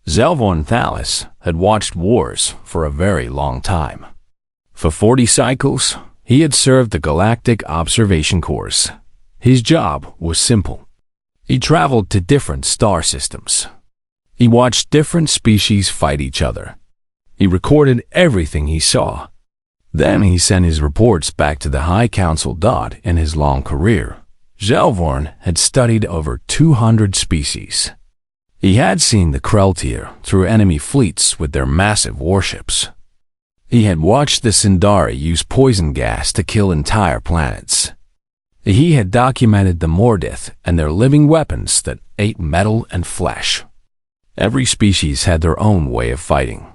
Zelvorn Thalis had watched wars for a very long time. For 40 cycles, he had served the Galactic Observation Course. His job was simple. He traveled to different star systems. He watched different species fight each other. He recorded everything he saw. Then he sent his reports back to the High Council. In his long career, Zelvorn had studied over 200 species. He had seen the Kreltier through enemy fleets with their massive warships. He had watched the Sindari use poison gas to kill entire planets. He had documented the Mordith and their living weapons that ate metal and flesh. Every species had their own way of fighting.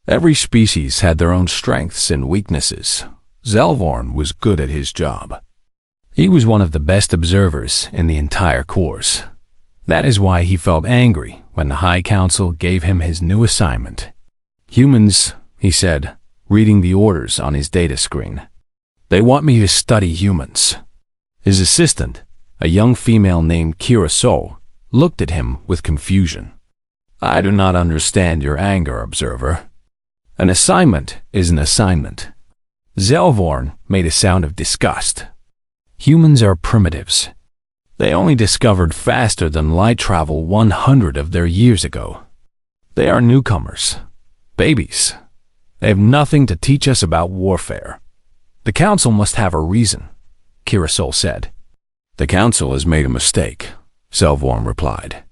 Every species had their own strengths and weaknesses. Zelvorn was good at his job. He was one of the best observers in the entire course. That is why he felt angry when the High Council gave him his new assignment. "Humans," he said, reading the orders on his data screen. "They want me to study humans." His assistant, a young female named Kira Sol, looked at him with confusion. "I do not understand your anger, observer. An assignment is an assignment." Zelvorn made a sound of disgust. "Humans are primitives. They only discovered faster than light travel 100 of their years ago. They are newcomers, babies. They have nothing to teach us about warfare. The Council must have a reason," Kirasol said. "The Council has made a mistake," Zelvorn replied.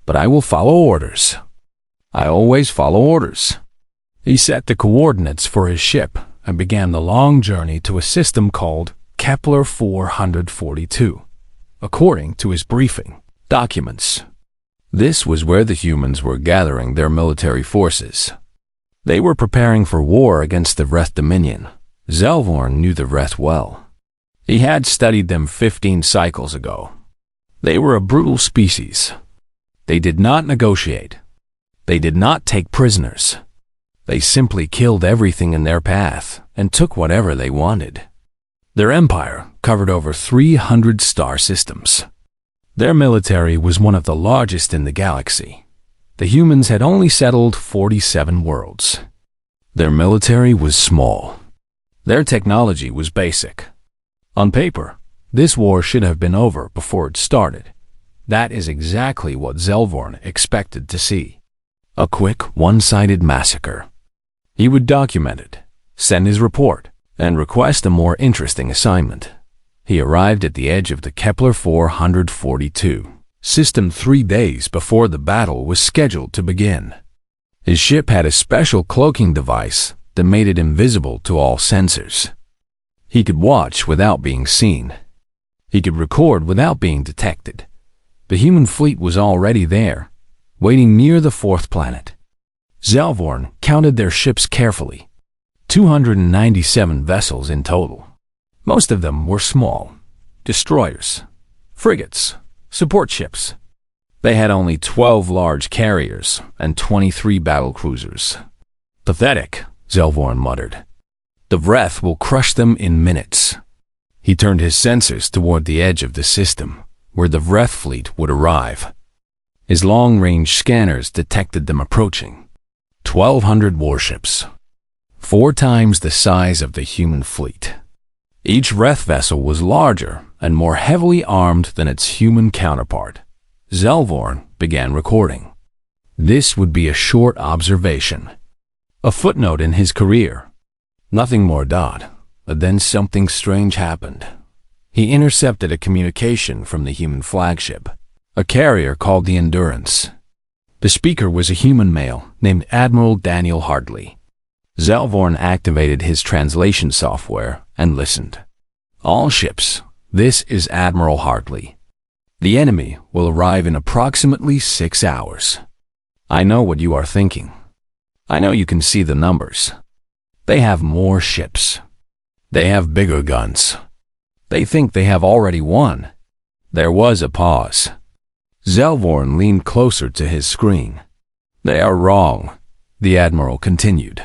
"But I will follow orders. I always follow orders." He set the coordinates for his ship and began the long journey to a system called Kepler 442, according to his briefing documents. This was where the humans were gathering their military forces. They were preparing for war against the Vreth Dominion. Zelvorn knew the Vreth well. He had studied them 15 cycles ago. They were a brutal species. They did not negotiate. They did not take prisoners. They simply killed everything in their path and took whatever they wanted. Their empire covered over 300 star systems. Their military was one of the largest in the galaxy. The humans had only settled 47 worlds. Their military was small. Their technology was basic. On paper, this war should have been over before it started. That is exactly what Zelvorn expected to see. A quick, one-sided massacre. He would document it, send his report, and request a more interesting assignment. He arrived at the edge of the Kepler 442 system 3 days before the battle was scheduled to begin. His ship had a special cloaking device that made it invisible to all sensors. He could watch without being seen. He could record without being detected. The human fleet was already there, waiting near the 4th planet. Zelvorn counted their ships carefully. 297 vessels in total. Most of them were small, destroyers, frigates, support ships. They had only 12 large carriers and 23 battlecruisers. "Pathetic," Zelvorn muttered. "The Vreth will crush them in minutes." He turned his sensors toward the edge of the system, where the Vreth fleet would arrive. His long-range scanners detected them approaching. 1,200 warships, 4 times the size of the human fleet. Each Vreth vessel was larger and more heavily armed than its human counterpart. Zelvorn began recording. This would be a short observation, a footnote in his career. Nothing more. But then something strange happened. He intercepted a communication from the human flagship, a carrier called the Endurance. The speaker was a human male named Admiral Daniel Hartley. Zelvorn activated his translation software and listened. "All ships, this is Admiral Hartley. The enemy will arrive in approximately 6 hours. I know what you are thinking. I know you can see the numbers. They have more ships. They have bigger guns. They think they have already won." There was a pause. Zelvorn leaned closer to his screen. "They are wrong," the Admiral continued.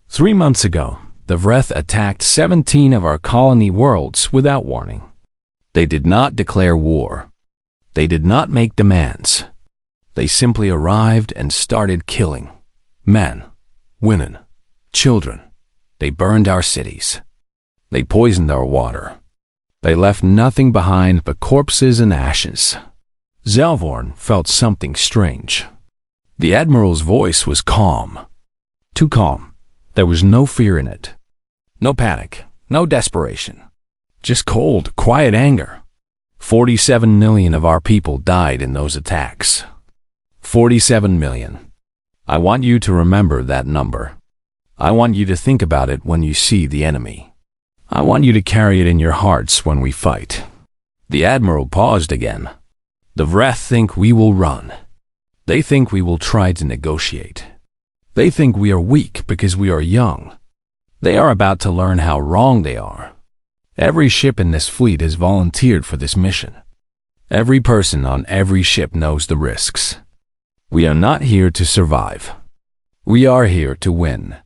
3 months ago, the Vreth attacked 17 of our colony worlds without warning. They did not declare war. They did not make demands. They simply arrived and started killing. Men, women, children. They burned our cities. They poisoned our water. They left nothing behind but corpses and ashes. Zelvorn felt something strange. The Admiral's voice was calm. Too calm. There was no fear in it. No panic. No desperation. Just cold, quiet anger. 47 million of our people died in those attacks. 47 million. I want you to remember that number. I want you to think about it when you see the enemy. I want you to carry it in your hearts when we fight. The Admiral paused again. The Vreth think we will run. They think we will try to negotiate. They think we are weak because we are young. They are about to learn how wrong they are. Every ship in this fleet has volunteered for this mission. Every person on every ship knows the risks. We are not here to survive. We are here to win.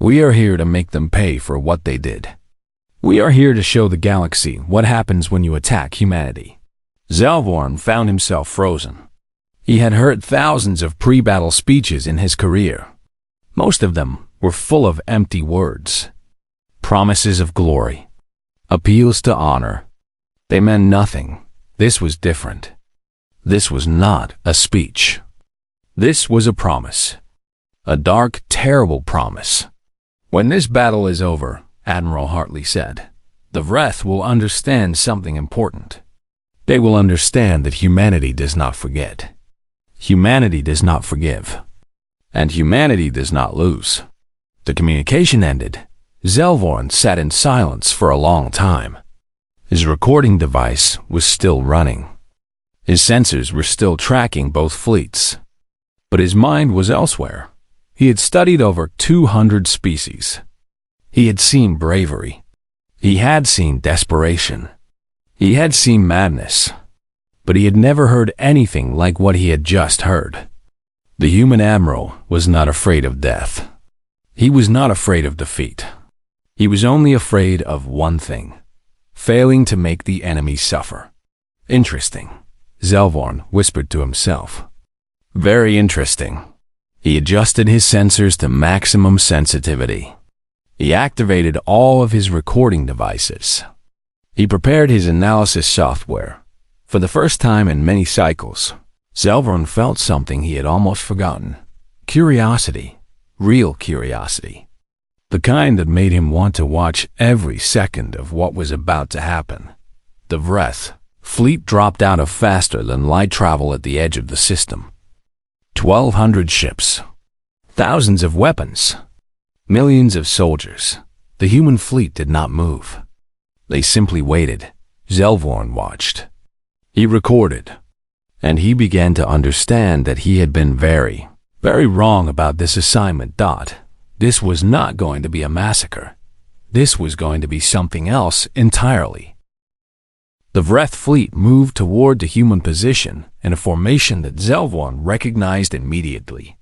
We are here to make them pay for what they did. We are here to show the galaxy what happens when you attack humanity. Zelvorn found himself frozen. He had heard thousands of pre-battle speeches in his career. Most of them were full of empty words. Promises of glory. Appeals to honor. They meant nothing. This was different. This was not a speech. This was a promise. A dark, terrible promise. When this battle is over, Admiral Hartley said, the Vreth will understand something important. They will understand that humanity does not forget. Humanity does not forgive. And humanity does not lose. The communication ended. Zelvorn sat in silence for a long time. His recording device was still running. His sensors were still tracking both fleets. But his mind was elsewhere. He had studied over 200 species. He had seen bravery. He had seen desperation. He had seen madness. But he had never heard anything like what he had just heard. The human admiral was not afraid of death. He was not afraid of defeat. He was only afraid of one thing: failing to make the enemy suffer. Interesting, Zelvorn whispered to himself. Very interesting. He adjusted his sensors to maximum sensitivity. He activated all of his recording devices. He prepared his analysis software. For the first time in many cycles, Zelvorn felt something he had almost forgotten. Curiosity. Real curiosity. The kind that made him want to watch every second of what was about to happen. The Vreth fleet dropped out of faster than light travel at the edge of the system. 1,200 ships. Thousands of weapons. Millions of soldiers. The human fleet did not move. They simply waited. Zelvorn watched. He recorded. And he began to understand that he had been very wrong about this assignment. This was not going to be a massacre. This was going to be something else entirely. The Vreth fleet moved toward the human position in a formation that Zelvorn recognized immediately.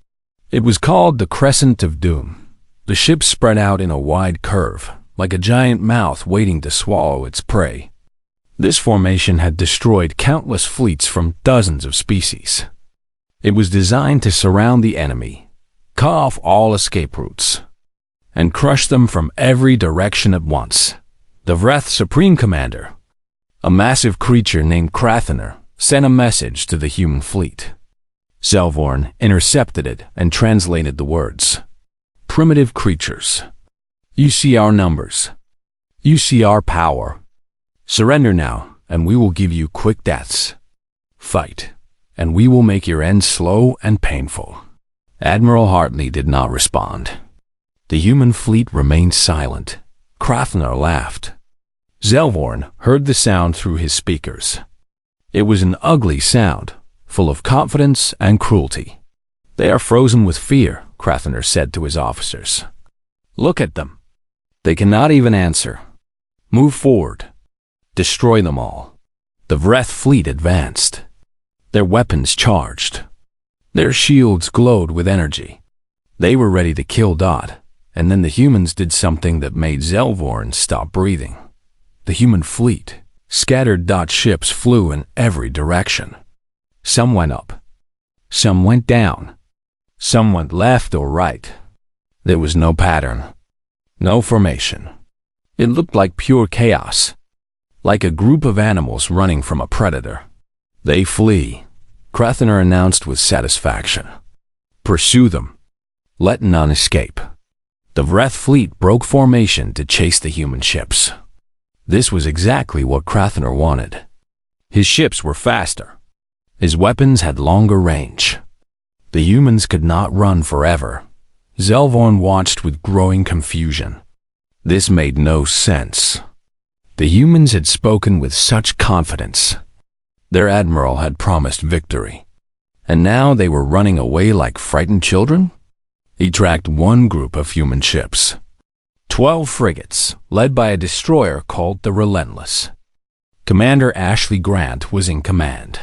It was called the Crescent of Doom. The ships spread out in a wide curve, like a giant mouth waiting to swallow its prey. This formation had destroyed countless fleets from dozens of species. It was designed to surround the enemy, cut off all escape routes, and crush them from every direction at once. The Vreth Supreme Commander, a massive creature named Krathaner, sent a message to the human fleet. Zelvorn intercepted it and translated the words. Primitive creatures. You see our numbers. You see our power. Surrender now, and we will give you quick deaths. Fight, and we will make your end slow and painful. Admiral Hartley did not respond. The human fleet remained silent. Krathaner laughed. Zelvorn heard the sound through his speakers. It was an ugly sound, full of confidence and cruelty. They are frozen with fear, Krathaner said to his officers. Look at them. They cannot even answer. Move forward. Destroy them all. The Vreth fleet advanced. Their weapons charged. Their shields glowed with energy. They were ready to kill Dot, and then the humans did something that made Zelvorn stop breathing. The human fleet, scattered Dot ships flew in every direction. Some went up. Some went down. Some went left or right. There was no pattern, no formation. It looked like pure chaos, like a group of animals running from a predator. They flee, Krathaner announced with satisfaction. Pursue them. Let none escape. The Vreth fleet broke formation to chase the human ships. This was exactly what Krathaner wanted. His ships were faster. His weapons had longer range. The humans could not run forever. Zelvorn watched with growing confusion. This made no sense. The humans had spoken with such confidence. Their admiral had promised victory. And now they were running away like frightened children? He tracked one group of human ships. 12 frigates, led by a destroyer called the Relentless. Commander Ashley Grant was in command.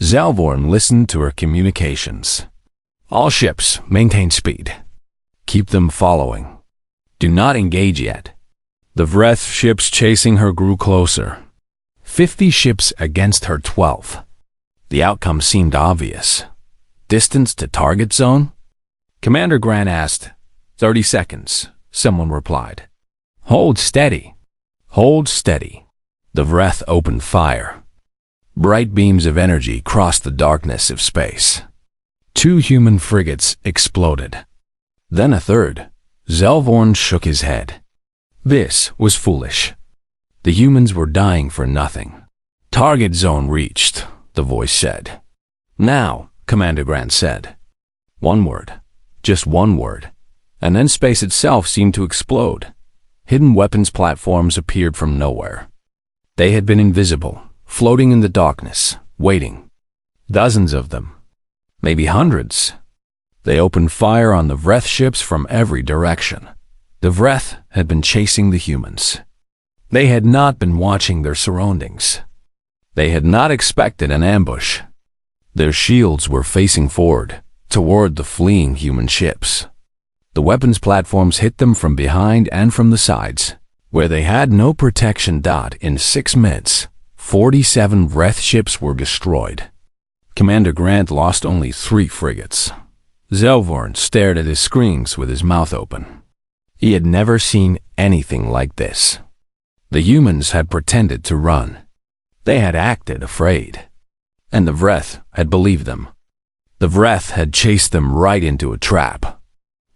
Zelvorn listened to her communications. All ships, maintain speed. Keep them following. Do not engage yet. The Vreth ships chasing her grew closer. 50 ships against her 12. The outcome seemed obvious. Distance to target zone? Commander Grant asked. 30 seconds, someone replied. Hold steady. Hold steady. The Vreth opened fire. Bright beams of energy crossed the darkness of space. 2 human frigates exploded. Then a third. Zelvorn shook his head. This was foolish. The humans were dying for nothing. Target zone reached, the voice said. Now, Commander Grant said. One word. Just one word. And then space itself seemed to explode. Hidden weapons platforms appeared from nowhere. They had been invisible, floating in the darkness, waiting. Dozens of them. Maybe hundreds. They opened fire on the Vreth ships from every direction. The Vreth had been chasing the humans. They had not been watching their surroundings. They had not expected an ambush. Their shields were facing forward, toward the fleeing human ships. The weapons platforms hit them from behind and from the sides, where they had no protection. In 6 minutes, 47 Vreth ships were destroyed. Commander Grant lost only 3 frigates. Zelvorn stared at his screens with his mouth open. He had never seen anything like this. The humans had pretended to run. They had acted afraid. And the Vreth had believed them. The Vreth had chased them right into a trap.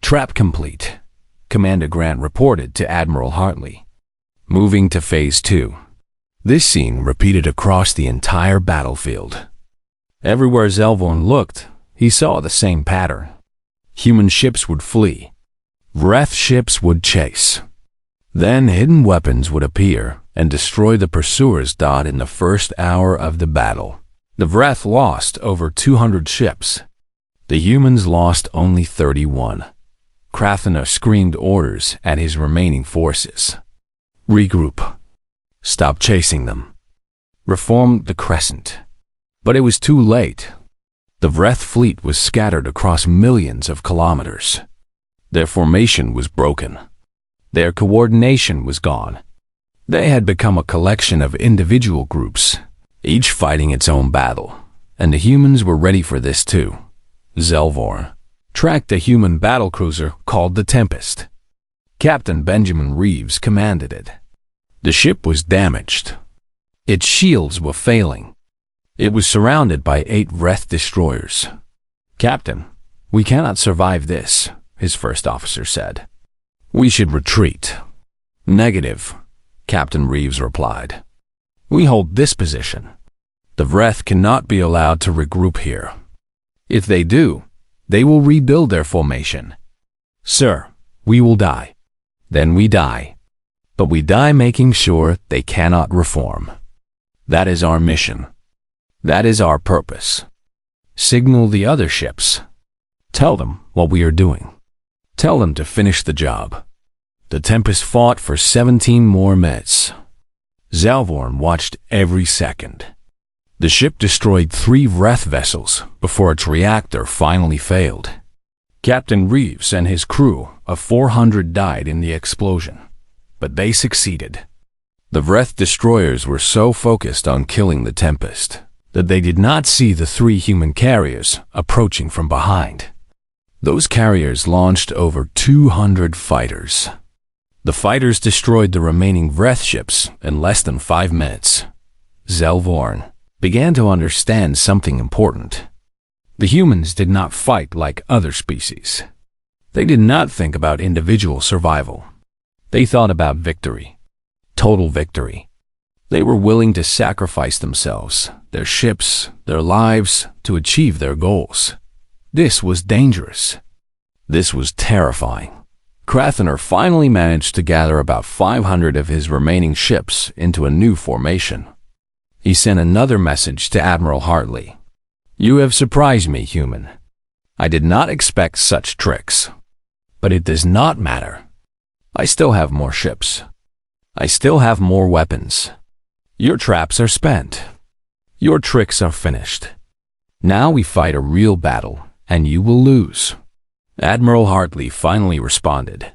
Trap complete, Commander Grant reported to Admiral Hartley. Moving to Phase 2. This scene repeated across the entire battlefield. Everywhere Zelvorn looked, he saw the same pattern. Human ships would flee. Vreth ships would chase. Then hidden weapons would appear and destroy the pursuers. In the first hour of the battle, the Vreth lost over 200 ships. The humans lost only 31. Krathaner screamed orders at his remaining forces. Regroup. Stop chasing them. Reform the Crescent. But it was too late. The Vreth fleet was scattered across millions of kilometers. Their formation was broken. Their coordination was gone. They had become a collection of individual groups, each fighting its own battle, and the humans were ready for this too. Zelvorn tracked a human battlecruiser called the Tempest. Captain Benjamin Reeves commanded it. The ship was damaged. Its shields were failing. It was surrounded by 8 Vreth destroyers. Captain, we cannot survive this, his first officer said. We should retreat. Negative, Captain Reeves replied. We hold this position. The Vreth cannot be allowed to regroup here. If they do, they will rebuild their formation. Sir, we will die. Then we die. But we die making sure they cannot reform. That is our mission. That is our purpose. Signal the other ships. Tell them what we are doing. Tell them to finish the job. The Tempest fought for 17 more minutes. Zelvorn watched every second. The ship destroyed 3 Vreth vessels before its reactor finally failed. Captain Reeves and his crew of 400 died in the explosion, but they succeeded. The Vreth destroyers were so focused on killing the Tempest that they did not see the 3 human carriers approaching from behind. Those carriers launched over 200 fighters. The fighters destroyed the remaining Vreth ships in less than 5 minutes. Zelvorn began to understand something important. The humans did not fight like other species. They did not think about individual survival. They thought about victory. Total victory. They were willing to sacrifice themselves, their ships, their lives, to achieve their goals. This was dangerous. This was terrifying. Krathaner finally managed to gather about 500 of his remaining ships into a new formation. He sent another message to Admiral Hartley. "You have surprised me, human. I did not expect such tricks. But it does not matter. I still have more ships. I still have more weapons. Your traps are spent. Your tricks are finished. Now we fight a real battle, and you will lose." Admiral Hartley finally responded.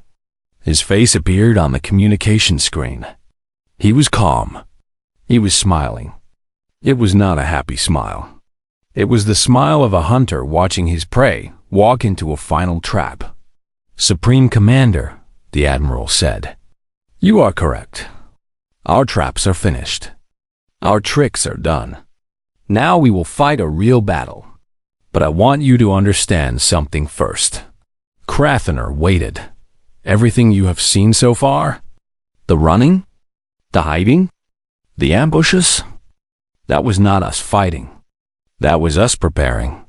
His face appeared on the communication screen. He was calm. He was smiling. It was not a happy smile. It was the smile of a hunter watching his prey walk into a final trap. "Supreme Commander," the Admiral said, "you are correct. Our traps are finished. Our tricks are done. Now we will fight a real battle. But I want you to understand something first." Krathaner waited. "Everything you have seen so far? The running? The hiding? The ambushes? That was not us fighting. That was us preparing.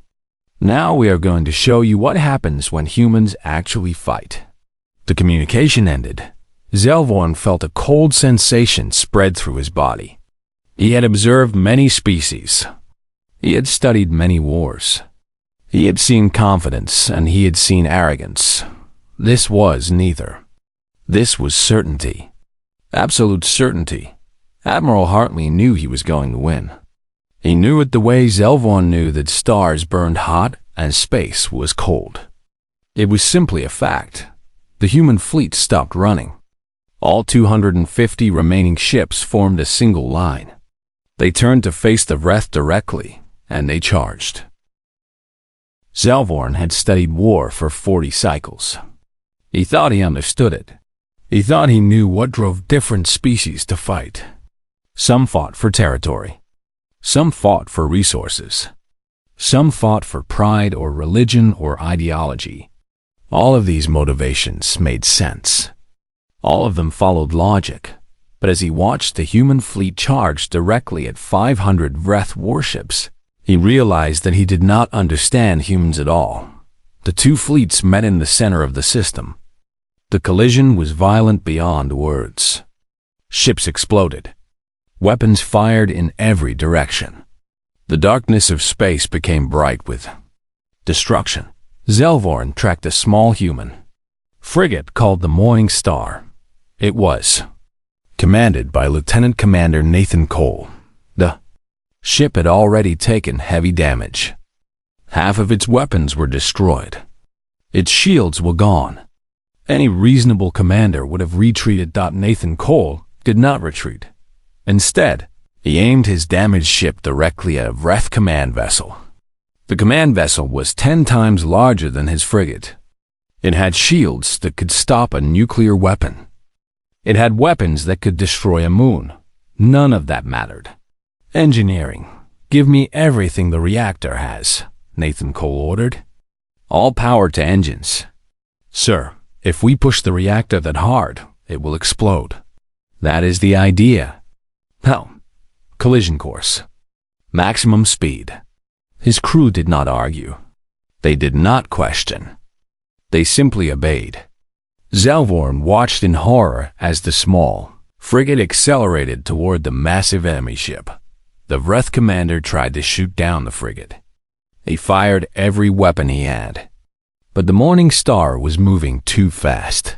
Now we are going to show you what happens when humans actually fight." The communication ended. Zelvorn felt a cold sensation spread through his body. He had observed many species. He had studied many wars. He had seen confidence and he had seen arrogance. This was neither. This was certainty. Absolute certainty. Admiral Hartley knew he was going to win. He knew it the way Zelvorn knew that stars burned hot and space was cold. It was simply a fact. The human fleet stopped running. All 250 remaining ships formed a single line. They turned to face the Vreth directly, and they charged. Zelvorn had studied war for 40 cycles. He thought he understood it. He thought he knew what drove different species to fight. Some fought for territory. Some fought for resources. Some fought for pride or religion or ideology. All of these motivations made sense. All of them followed logic. But as he watched the human fleet charge directly at 500 Vreth warships, he realized that he did not understand humans at all. The 2 fleets met in the center of the system. The collision was violent beyond words. Ships exploded. Weapons fired in every direction. The darkness of space became bright with destruction. Zelvorn tracked a small human frigate called the Morning Star. It was commanded by Lieutenant Commander Nathan Cole. The ship had already taken heavy damage. Half of its weapons were destroyed. Its shields were gone. Any reasonable commander would have retreated. Nathan Cole did not retreat. Instead, he aimed his damaged ship directly at a Vreth command vessel. The command vessel was 10 times larger than his frigate. It had shields that could stop a nuclear weapon. It had weapons that could destroy a moon. None of that mattered. "Engineering, give me everything the reactor has," Nathan Cole ordered. "All power to engines." "Sir, if we push the reactor that hard, it will explode." "That is the idea." "Well, collision course. Maximum speed." His crew did not argue. They did not question. They simply obeyed. Zelvorn watched in horror as the small frigate accelerated toward the massive enemy ship. The Vreth commander tried to shoot down the frigate. He fired every weapon he had. But the Morning Star was moving too fast.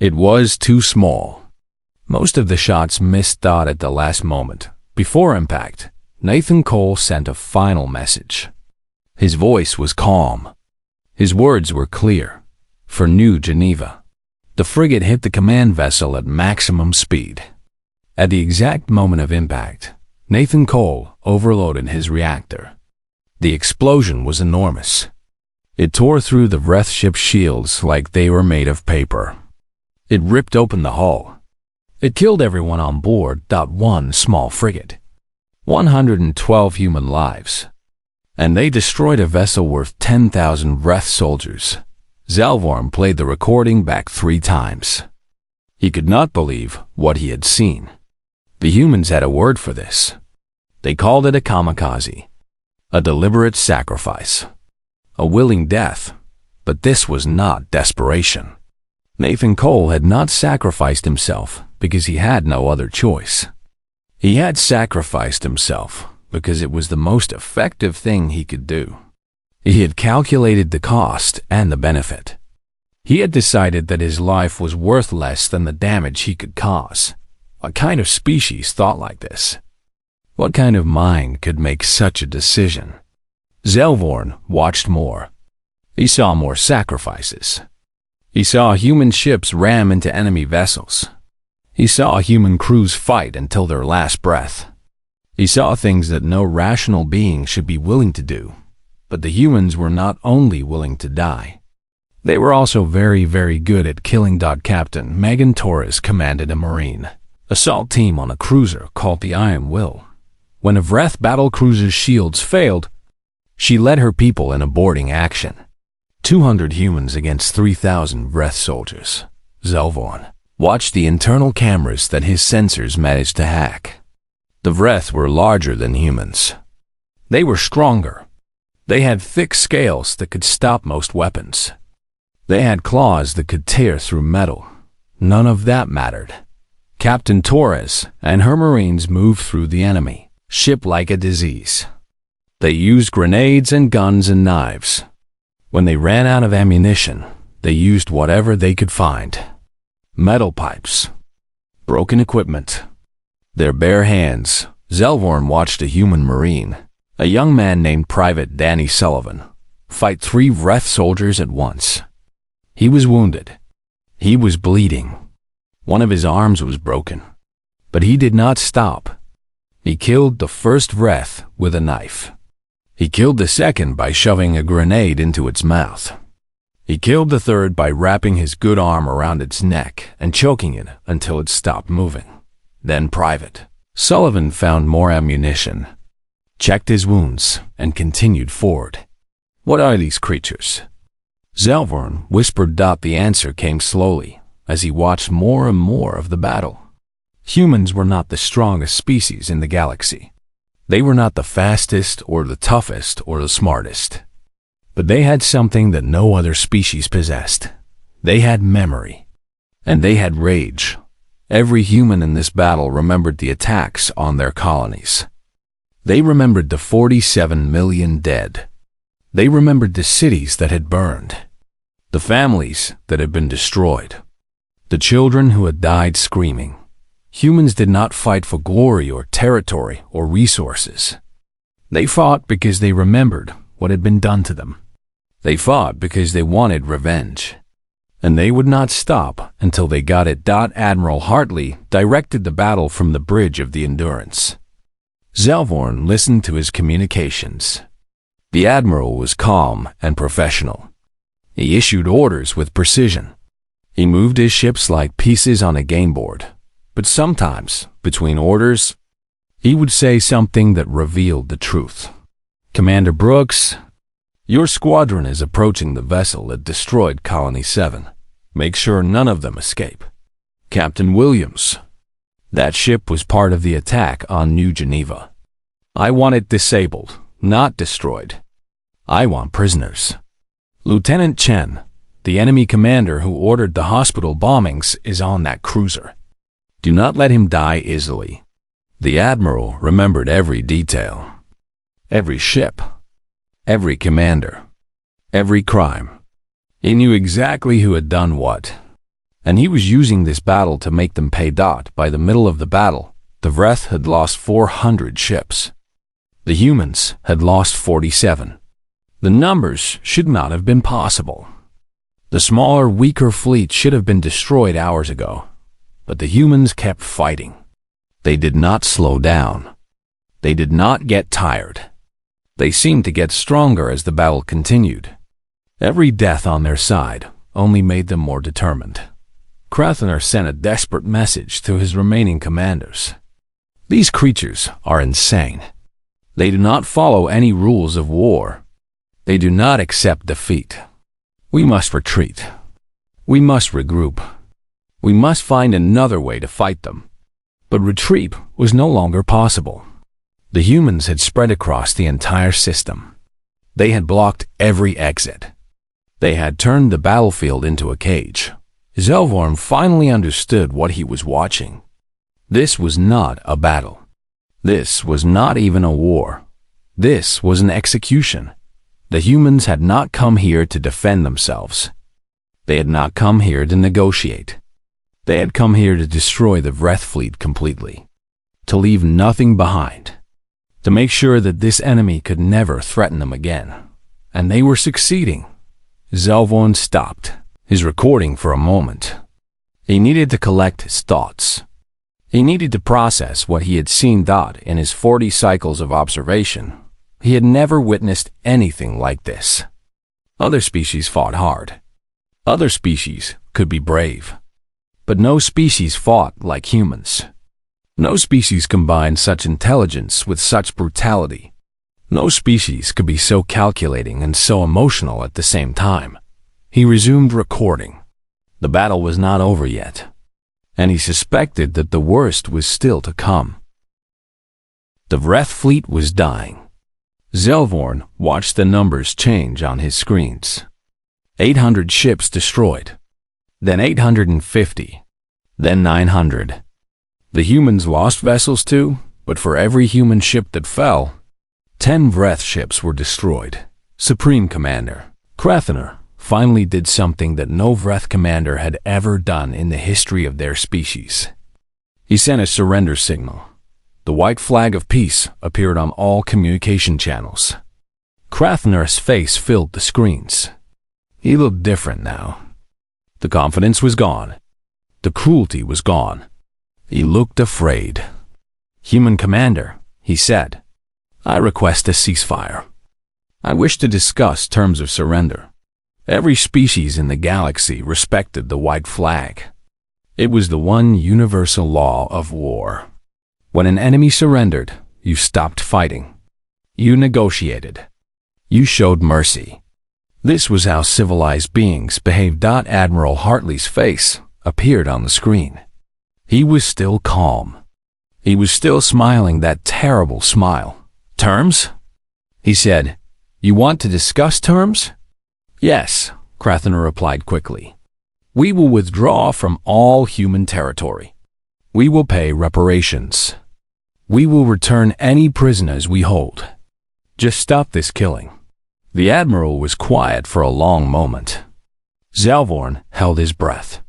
It was too small. Most of the shots missed at the last moment. Before impact, Nathan Cole sent a final message. His voice was calm. His words were clear. For New Geneva. The frigate hit the command vessel at maximum speed. At the exact moment of impact, Nathan Cole overloaded his reactor. The explosion was enormous. It tore through the Wraith ship's shields like they were made of paper. It ripped open the hull. It killed everyone on board but one small frigate. 112 human lives. And they destroyed a vessel worth 10,000 Wraith soldiers. Zalvorn played the recording back 3 times. He could not believe what he had seen. The humans had a word for this. They called it a kamikaze, a deliberate sacrifice, a willing death, but this was not desperation. Nathan Cole had not sacrificed himself because he had no other choice. He had sacrificed himself because it was the most effective thing he could do. He had calculated the cost and the benefit. He had decided that his life was worth less than the damage he could cause. What kind of species thought like this? What kind of mind could make such a decision? Zalvorn watched more. He saw more sacrifices. He saw human ships ram into enemy vessels. He saw human crews fight until their last breath. He saw things that no rational being should be willing to do. But the humans were not only willing to die. They were also very, very good at killing. Captain Megan Torres commanded a Marine assault team on a cruiser called the Iron Will. When a Wraith battle cruiser's shields failed, she led her people in a boarding action. 200 humans against 3,000 Wraith soldiers. Zalvorn watched the internal cameras that his sensors managed to hack. The Wraith were larger than humans. They were stronger. They had thick scales that could stop most weapons. They had claws that could tear through metal. None of that mattered. Captain Torres and her Marines moved through the enemy ship like a disease. They used grenades and guns and knives. When they ran out of ammunition, they used whatever they could find. Metal pipes, broken equipment, their bare hands. Zalvorn watched a human Marine, a young man named Private Danny Sullivan, fight 3 Wraith soldiers at once. He was wounded. He was bleeding. One of his arms was broken. But he did not stop. He killed the first Wraith with a knife. He killed the second by shoving a grenade into its mouth. He killed the third by wrapping his good arm around its neck and choking it until it stopped moving. Then Private Sullivan found more ammunition, checked his wounds, and continued forward. What are these creatures? Zalvorn whispered. The answer came slowly as he watched more and more of the battle. Humans were not the strongest species in the galaxy. They were not the fastest or the toughest or the smartest. But they had something that no other species possessed. They had memory. And they had rage. Every human in this battle remembered the attacks on their colonies. They remembered the 47 million dead. They remembered the cities that had burned, the families that had been destroyed, the children who had died screaming. Humans did not fight for glory or territory or resources. They fought because they remembered what had been done to them. They fought because they wanted revenge. And they would not stop until they got it. Admiral Hartley directed the battle from the bridge of the Endurance. Zalvorn listened to his communications. The Admiral was calm and professional. He issued orders with precision. He moved his ships like pieces on a game board. But sometimes, between orders, he would say something that revealed the truth. Commander Brooks, your squadron is approaching the vessel that destroyed Colony 7. Make sure none of them escape. Captain Williams, that ship was part of the attack on New Geneva. I want it disabled, not destroyed. I want prisoners. Lieutenant Chen, the enemy commander who ordered the hospital bombings, is on that cruiser. Do not let him die easily. The Admiral remembered every detail. Every ship. Every commander. Every crime. He knew exactly who had done what. And he was using this battle to make them pay. By the middle of the battle, the Wraith had lost 400 ships. The humans had lost 47. The numbers should not have been possible. The smaller, weaker fleet should have been destroyed hours ago. But the humans kept fighting. They did not slow down. They did not get tired. They seemed to get stronger as the battle continued. Every death on their side only made them more determined. Krathner sent a desperate message to his remaining commanders. These creatures are insane. They do not follow any rules of war. They do not accept defeat. We must retreat. We must regroup. We must find another way to fight them. But retreat was no longer possible. The humans had spread across the entire system. They had blocked every exit. They had turned the battlefield into a cage. Zelvorn finally understood what he was watching. This was not a battle. This was not even a war. This was an execution. The humans had not come here to defend themselves. They had not come here to negotiate. They had come here to destroy the Vreth fleet completely, to leave nothing behind, to make sure that this enemy could never threaten them again. And they were succeeding. Zelvorn stopped his recording for a moment. He needed to collect his thoughts. He needed to process what he had seen. In his 40 cycles of observation, he had never witnessed anything like this. Other species fought hard. Other species could be brave. But no species fought like humans. No species combined such intelligence with such brutality. No species could be so calculating and so emotional at the same time. He resumed recording. The battle was not over yet, and he suspected that the worst was still to come. The Vreth fleet was dying. Zelvorn watched the numbers change on his screens. 800 ships destroyed, then 850, then 900. The humans lost vessels too, but for every human ship that fell, 10 Vreth ships were destroyed. Supreme Commander Krathner finally did something that no Vreth commander had ever done in the history of their species. He sent a surrender signal. The white flag of peace appeared on all communication channels. Krathner's face filled the screens. He looked different now. The confidence was gone. The cruelty was gone. He looked afraid. "Human commander," he said, "I request a ceasefire. I wish to discuss terms of surrender." Every species in the galaxy respected the white flag. It was the one universal law of war. When an enemy surrendered, you stopped fighting. You negotiated. You showed mercy. This was how civilized beings behaved. Admiral Hartley's face appeared on the screen. He was still calm. He was still smiling that terrible smile. "Terms?" he said. "You want to discuss terms?" "Yes," Krathner replied quickly. "We will withdraw from all human territory. We will pay reparations. We will return any prisoners we hold. Just stop this killing." The Admiral was quiet for a long moment. Zelvorn held his breath.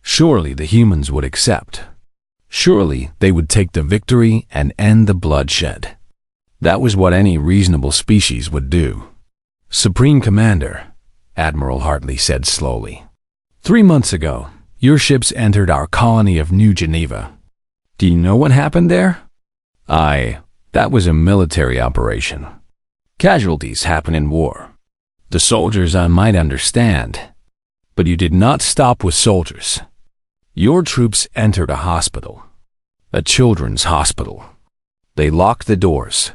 Surely the humans would accept. Surely they would take the victory and end the bloodshed. That was what any reasonable species would do. "Supreme Commander," Admiral Hartley said slowly, 3 months ago, your ships entered our colony of New Geneva. Do you know what happened there? That was a military operation. Casualties happen in war. The soldiers I might understand, but you did not stop with soldiers. Your troops entered a hospital, a children's hospital. They locked the doors.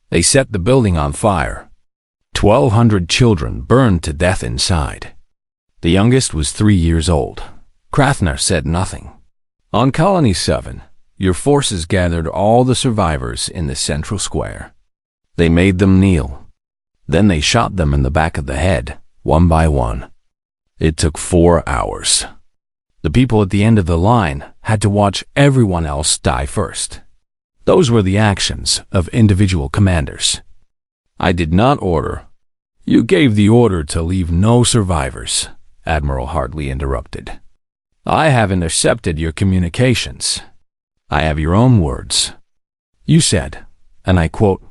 They set the building on fire. 1,200 children burned to death inside. The youngest was 3 years old. Krathner said nothing. On Colony 7, your forces gathered all the survivors in the central square. They made them kneel. Then they shot them in the back of the head, one by one. It took 4 hours. The people at the end of the line had to watch everyone else die first. Those were the actions of individual commanders. I did not order. You gave the order to leave no survivors, Admiral Hartley interrupted. I have intercepted your communications. I have your own words. You said, and I quote,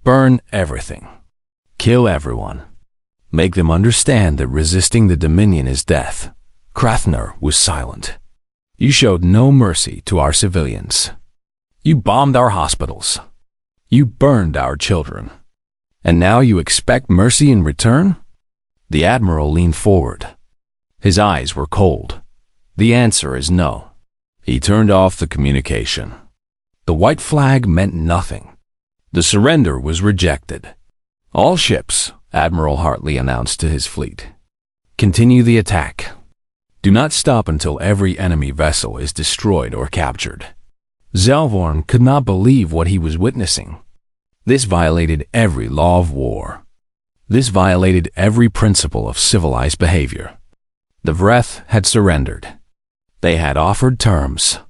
"Burn everything. Kill everyone. Make them understand that resisting the Dominion is death." Krathner was silent. " You showed no mercy to our civilians. You bombed our hospitals. You burned our children. And now you expect mercy in return? The Admiral leaned forward. His eyes were cold. The answer is no. He turned off the communication. The white flag meant nothing. The surrender was rejected. All ships, Admiral Hartley announced to his fleet. Continue the attack. Do not stop until every enemy vessel is destroyed or captured. Zelvorn could not believe what he was witnessing. This violated every law of war. This violated every principle of civilized behavior. The Vreth had surrendered. They had offered terms,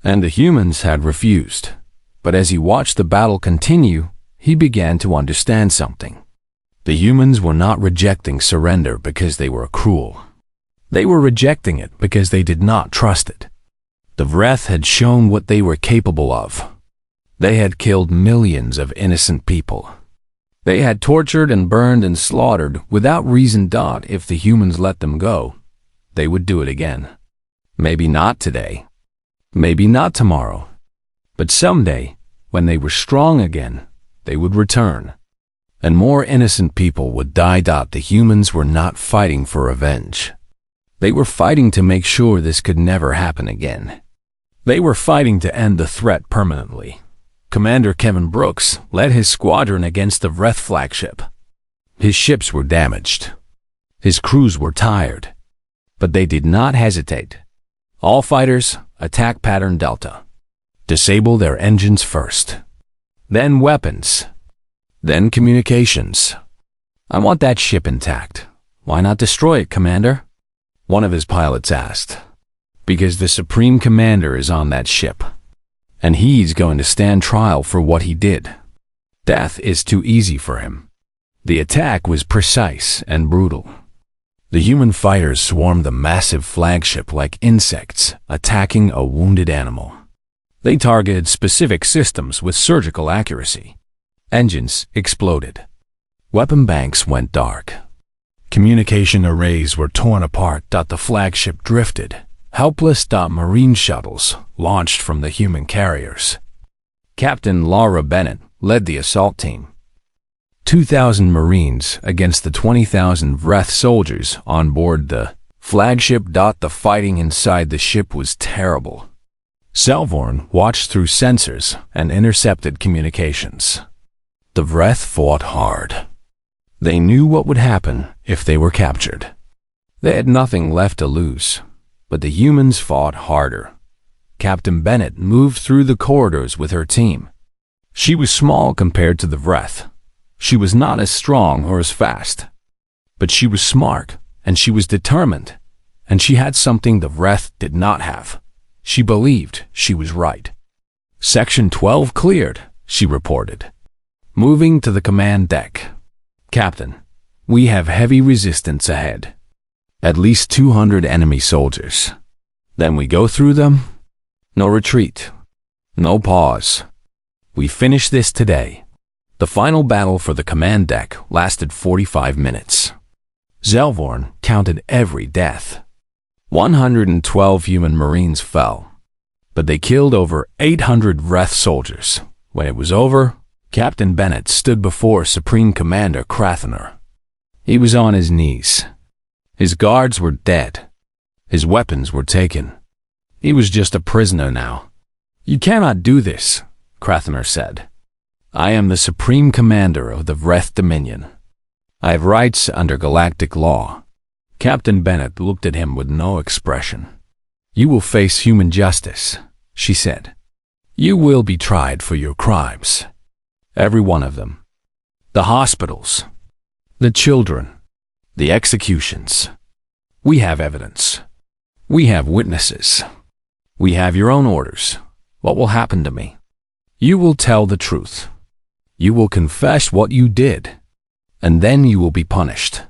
and the humans had refused. But as he watched the battle continue, he began to understand something. The humans were not rejecting surrender because they were cruel. They were rejecting it because they did not trust it. The Vreth had shown what they were capable of. They had killed millions of innocent people. They had tortured and burned and slaughtered without reason. If the humans let them go, they would do it again. Maybe not today. Maybe not tomorrow. But someday, when they were strong again, they would return. And more innocent people would die. The humans were not fighting for revenge. They were fighting to make sure this could never happen again. They were fighting to end the threat permanently. Commander Kevin Brooks led his squadron against the Vreth flagship. His ships were damaged. His crews were tired. But they did not hesitate. All fighters, attack pattern Delta. Disable their engines first. Then weapons. Then communications. I want that ship intact. Why not destroy it, Commander? One of his pilots asked. Because the Supreme Commander is on that ship. And he's going to stand trial for what he did. Death is too easy for him. The attack was precise and brutal. The human fighters swarmed the massive flagship like insects attacking a wounded animal. They targeted specific systems with surgical accuracy. Engines exploded. Weapon banks went dark. Communication arrays were torn apart. The flagship drifted. Helpless. Marine shuttles launched from the human carriers. Captain Laura Bennett led the assault team. 2,000 Marines against the 20,000 Vreth soldiers on board the flagship. The fighting inside the ship was terrible. Zelvorn watched through sensors and intercepted communications. The Vreth fought hard. They knew what would happen if they were captured. They had nothing left to lose, but the humans fought harder. Captain Bennett moved through the corridors with her team. She was small compared to the Vreth. She was not as strong or as fast. But she was smart, and she was determined, and she had something the Vreth did not have. She believed she was right. Section 12 cleared, she reported. Moving to the command deck. Captain, we have heavy resistance ahead. At least 200 enemy soldiers. Then we go through them? No retreat. No pause. We finish this today. The final battle for the command deck lasted 45 minutes. Zelvorn counted every death. 112 human Marines fell, but they killed over 800 Vreth soldiers. When it was over, Captain Bennett stood before Supreme Commander Krathaner. He was on his knees. His guards were dead. His weapons were taken. He was just a prisoner now. You cannot do this, Krathaner said. I am the Supreme Commander of the Vreth Dominion. I have rights under galactic law. Captain Bennett looked at him with no expression. You will face human justice, she said. You will be tried for your crimes. Every one of them. The hospitals. The children. The executions. We have evidence. We have witnesses. We have your own orders. What will happen to me? You will tell the truth. You will confess what you did, and then you will be punished.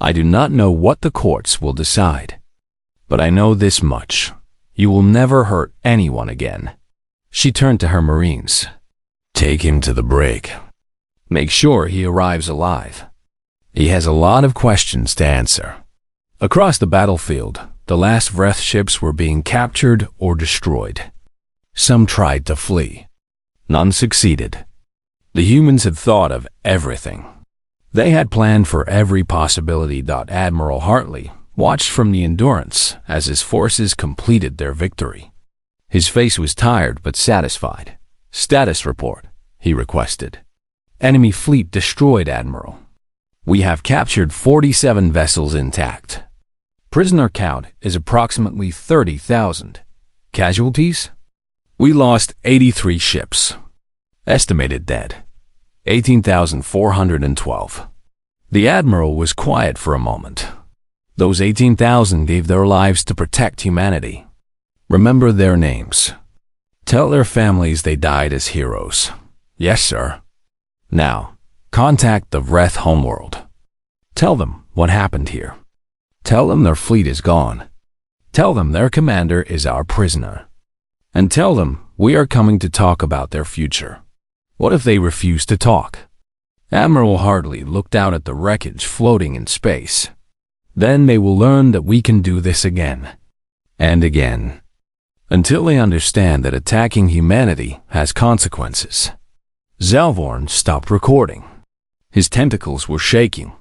I do not know what the courts will decide, but I know this much. You will never hurt anyone again. She turned to her Marines. Take him to the brig. Make sure he arrives alive. He has a lot of questions to answer. Across the battlefield, the last Vreth ships were being captured or destroyed. Some tried to flee. None succeeded. The humans had thought of everything. They had planned for every possibility. Admiral Hartley watched from the Endurance as his forces completed their victory. His face was tired but satisfied. "Status report," he requested. "Enemy fleet destroyed, Admiral. We have captured 47 vessels intact. Prisoner count is approximately 30,000. Casualties? We lost 83 ships. Estimated dead, 18,412. The Admiral was quiet for a moment. Those 18,000 gave their lives to protect humanity. Remember their names. Tell their families they died as heroes. Yes, sir. Now, contact the Vreth homeworld. Tell them what happened here. Tell them their fleet is gone. Tell them their commander is our prisoner. And tell them we are coming to talk about their future. What if they refuse to talk?" Admiral Hartley looked out at the wreckage floating in space. "Then they will learn that we can do this again. And again. Until they understand that attacking humanity has consequences." Zalvorn stopped recording. His tentacles were shaking.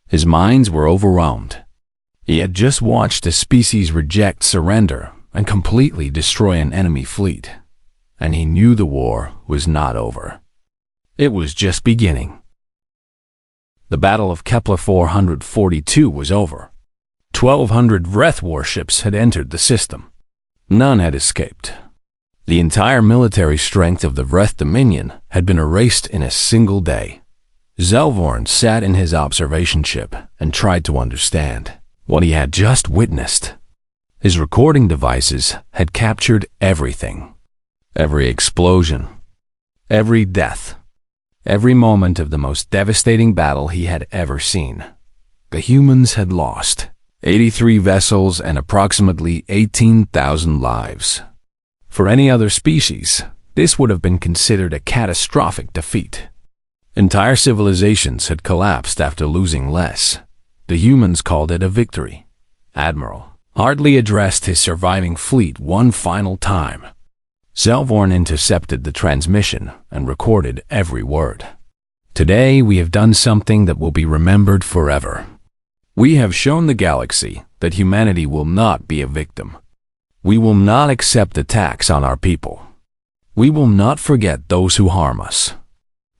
His minds were overwhelmed. He had just watched a species reject surrender and completely destroy an enemy fleet. And he knew the war was not over. It was just beginning. The Battle of Kepler 442 was over. 1,200 Vreth warships had entered the system. None had escaped. The entire military strength of the Vreth Dominion had been erased in a single day. Zalvorn sat in his observation ship and tried to understand what he had just witnessed. His recording devices had captured everything. Every explosion. Every death. Every moment of the most devastating battle he had ever seen. The humans had lost 83 vessels and approximately 18,000 lives. For any other species, this would have been considered a catastrophic defeat. Entire civilizations had collapsed after losing less. The humans called it a victory. Admiral Hartley addressed his surviving fleet one final time. Zalvorn intercepted the transmission and recorded every word. "Today we have done something that will be remembered forever. We have shown the galaxy that humanity will not be a victim. We will not accept attacks on our people. We will not forget those who harm us."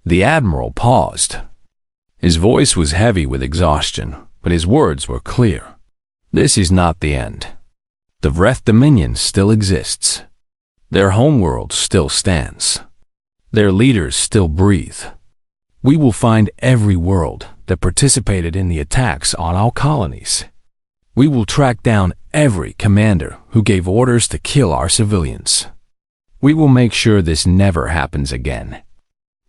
The Admiral paused. His voice was heavy with exhaustion, but his words were clear. This is not the end. The Vreth Dominion still exists. Their homeworld still stands. Their leaders still breathe. We will find every world that participated in the attacks on our colonies. We will track down every commander who gave orders to kill our civilians. We will make sure this never happens again.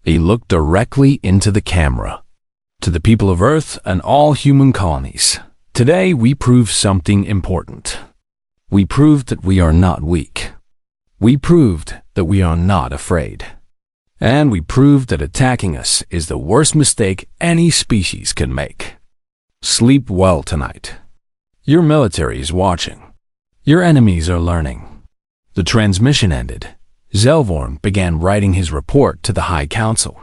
He looked directly into the camera. To the people of Earth and all human colonies, today we proved something important. We proved that we are not weak. We proved that we are not afraid. And we proved that attacking us is the worst mistake any species can make. Sleep well tonight. Your military is watching. Your enemies are learning. The transmission ended. Zalvorn began writing his report to the High Council.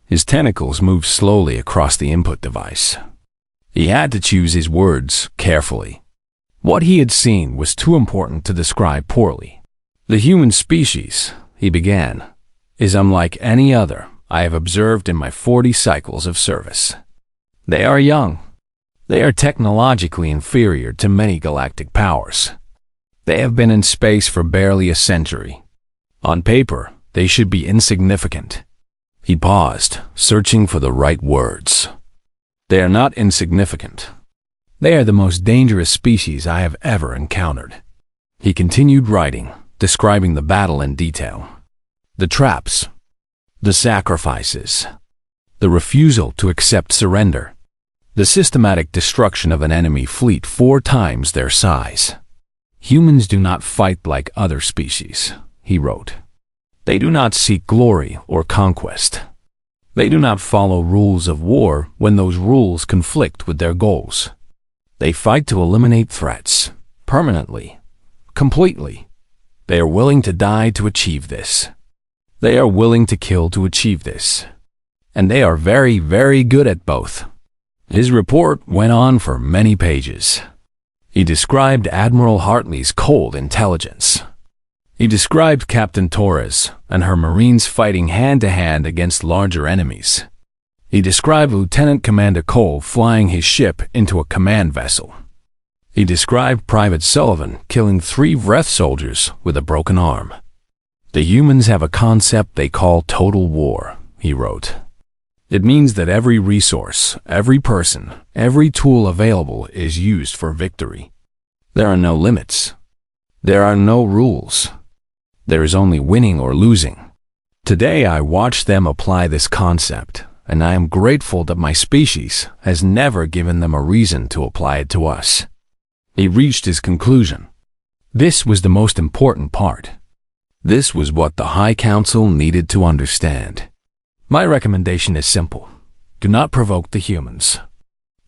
His tentacles moved slowly across the input device. He had to choose his words carefully. What he had seen was too important to describe poorly. "The human species," he began, "is unlike any other I have observed in my 40 cycles of service. They are young. They are technologically inferior to many galactic powers. They have been in space for barely a century. On paper, they should be insignificant." He paused, searching for the right words. "They are not insignificant. They are the most dangerous species I have ever encountered." He continued writing, describing the battle in detail. The traps, the sacrifices, the refusal to accept surrender, the systematic destruction of an enemy fleet 4 times their size. "Humans do not fight like other species," he wrote. "They do not seek glory or conquest. They do not follow rules of war when those rules conflict with their goals. They fight to eliminate threats, permanently, completely. They are willing to die to achieve this. They are willing to kill to achieve this. and they are very, very good at both. His report went on for many pages. He described Admiral Hartley's cold intelligence. He described Captain Torres and her Marines fighting hand-to-hand against larger enemies. He described Lieutenant Commander Cole flying his ship into a command vessel. He described Private Sullivan killing 3 Vreth soldiers with a broken arm. The humans have a concept they call total war, he wrote. It means that every resource, every person, every tool available is used for victory. There are no limits. There are no rules. There is only winning or losing. Today I watch them apply this concept, and I am grateful that my species has never given them a reason to apply it to us. He reached his conclusion. This was the most important part. This was what the High Council needed to understand. My recommendation is simple. Do not provoke the humans.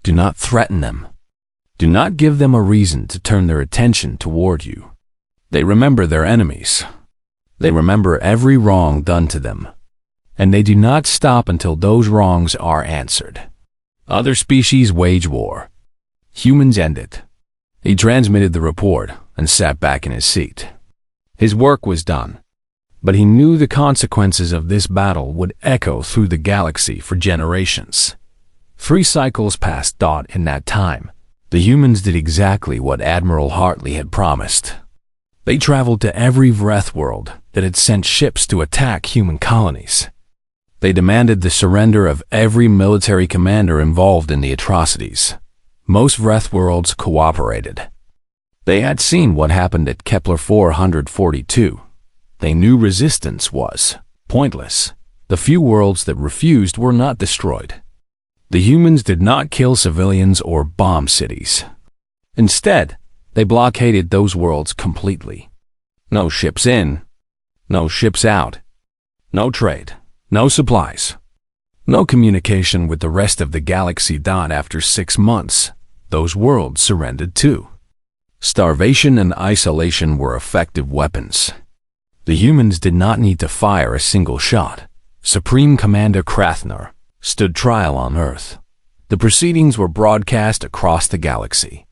Do not threaten them. Do not give them a reason to turn their attention toward you. They remember their enemies. They remember every wrong done to them. And they do not stop until those wrongs are answered. Other species wage war. Humans end it. He transmitted the report and sat back in his seat. His work was done, but he knew the consequences of this battle would echo through the galaxy for generations. 3 cycles passed. In that time, the humans did exactly what Admiral Hartley had promised. They traveled to every Vreth world that had sent ships to attack human colonies. They demanded the surrender of every military commander involved in the atrocities. Most Vreth worlds cooperated. They had seen what happened at Kepler 442. They knew resistance was pointless. The few worlds that refused were not destroyed. The humans did not kill civilians or bomb cities. Instead, they blockaded those worlds completely. No ships in, no ships out, no trade, no supplies, no communication with the rest of the galaxy. After 6 months, those worlds surrendered too. Starvation and isolation were effective weapons. The humans did not need to fire a single shot. Supreme Commander Krathner stood trial on Earth. The proceedings were broadcast across the galaxy.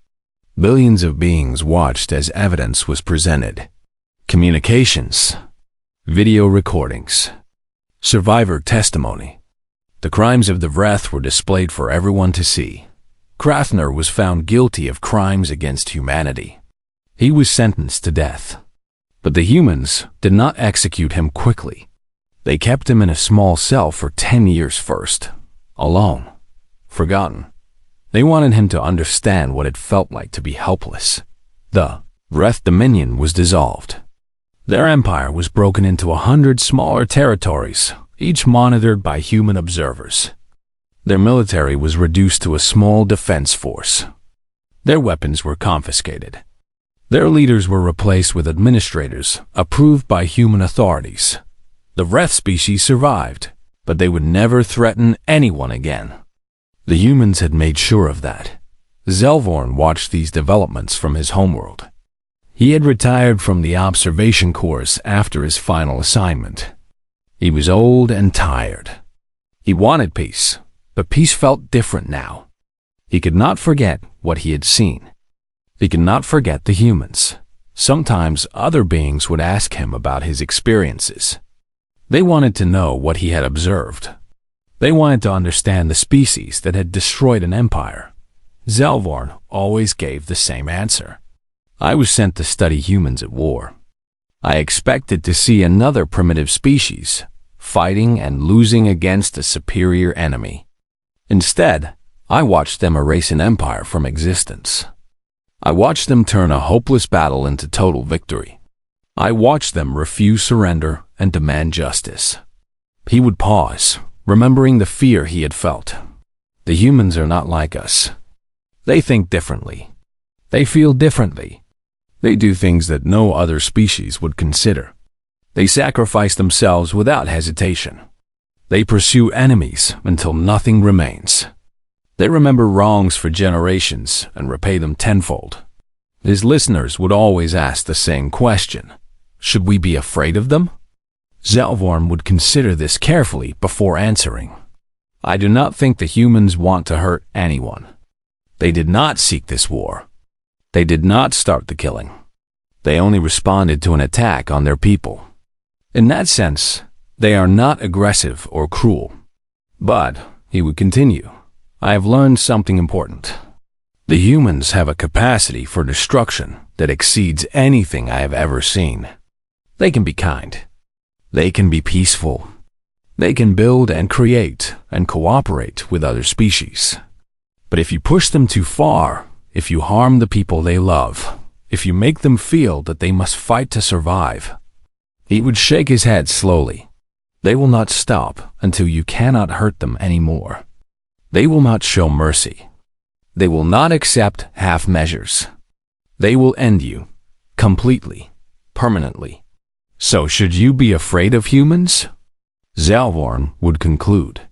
Billions of beings watched as evidence was presented. Communications, video recordings, survivor testimony. The crimes of the Vreth were displayed for everyone to see. Krathner was found guilty of crimes against humanity. He was sentenced to death. But the humans did not execute him quickly. They kept him in a small cell for 10 years first, alone, forgotten. They wanted him to understand what it felt like to be helpless. The Vreth Dominion was dissolved. Their empire was broken into 100 smaller territories, each monitored by human observers. Their military was reduced to a small defense force. Their weapons were confiscated. Their leaders were replaced with administrators approved by human authorities. The Vreth species survived, but they would never threaten anyone again. The humans had made sure of that. Zelvorn watched these developments from his homeworld. He had retired from the observation course after his final assignment. He was old and tired. He wanted peace, but peace felt different now. He could not forget what he had seen. He could not forget the humans. Sometimes other beings would ask him about his experiences. They wanted to know what he had observed. They wanted to understand the species that had destroyed an empire. Zelvorn always gave the same answer. I was sent to study humans at war. I expected to see another primitive species, fighting and losing against a superior enemy. Instead, I watched them erase an empire from existence. I watched them turn a hopeless battle into total victory. I watched them refuse surrender and demand justice. He would pause, remembering the fear he had felt. The humans are not like us. They think differently. They feel differently. They do things that no other species would consider. They sacrifice themselves without hesitation. They pursue enemies until nothing remains. They remember wrongs for generations and repay them tenfold. His listeners would always ask the same question. Should we be afraid of them? Zelvorn would consider this carefully before answering. I do not think the humans want to hurt anyone. They did not seek this war. They did not start the killing. They only responded to an attack on their people. In that sense, they are not aggressive or cruel. But, he would continue, I have learned something important. The humans have a capacity for destruction that exceeds anything I have ever seen. They can be kind. They can be peaceful. They can build and create and cooperate with other species. But if you push them too far, if you harm the people they love, if you make them feel that they must fight to survive, he would shake his head slowly. They will not stop until you cannot hurt them anymore. They will not show mercy. They will not accept half measures. They will end you, completely, permanently. So should you be afraid of humans? Zalvorn would conclude.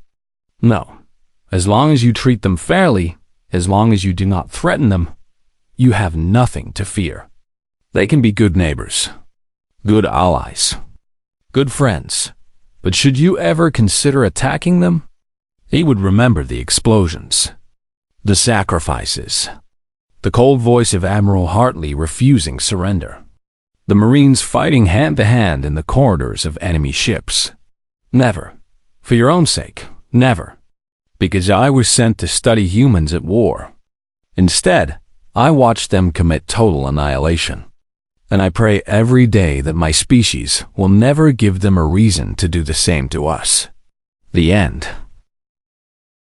No. As long as you treat them fairly, as long as you do not threaten them, you have nothing to fear. They can be good neighbors, good allies, good friends. But should you ever consider attacking them? He would remember the explosions, the sacrifices, the cold voice of Admiral Hartley refusing surrender, the Marines fighting hand-to-hand in the corridors of enemy ships. Never. For your own sake, never. Because I was sent to study humans at war. Instead, I watched them commit total annihilation. And I pray every day that my species will never give them a reason to do the same to us. The end.